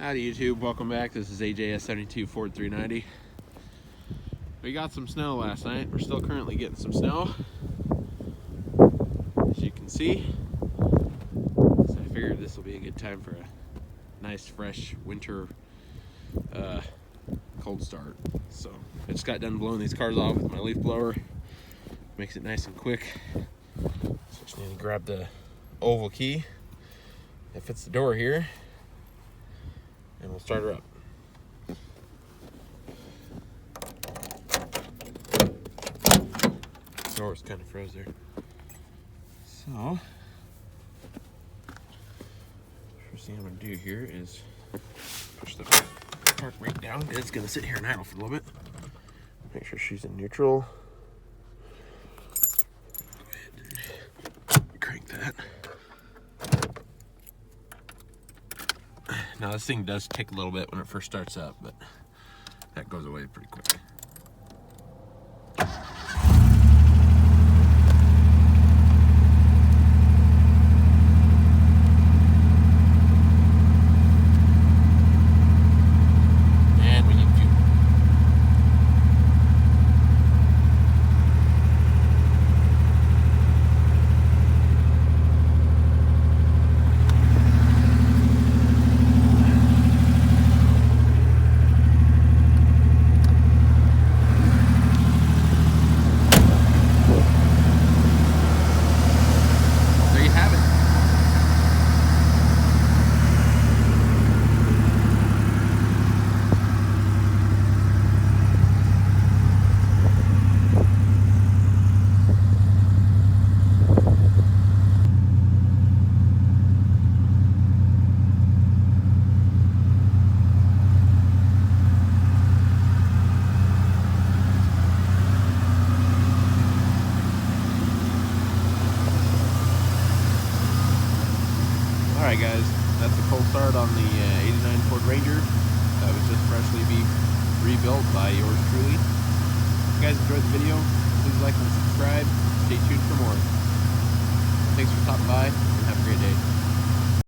Howdy YouTube, welcome back. This is AJS72 Ford 390. We got some snow last night. We're still currently getting some snow, as you can see. So I figured this will be a good time for a nice fresh winter cold start. So I just got done blowing these cars off with my leaf blower. Makes it nice and quick. So just need to grab the oval key that fits the door here, and we'll start her up. The door's kind of froze there. So, first thing I'm going to do here is push the park brake down. It's going to sit here and idle for a little bit. Make sure she's in neutral. Go ahead and crank that. Now this thing does tick a little bit when it first starts up, but that goes away pretty quick. And we need fuel. Alright guys, that's a cold start on the 89 Ford Ranger that was just freshly rebuilt by yours truly. If you guys enjoyed the video, please like and subscribe. Stay tuned for more. Thanks for stopping by and have a great day.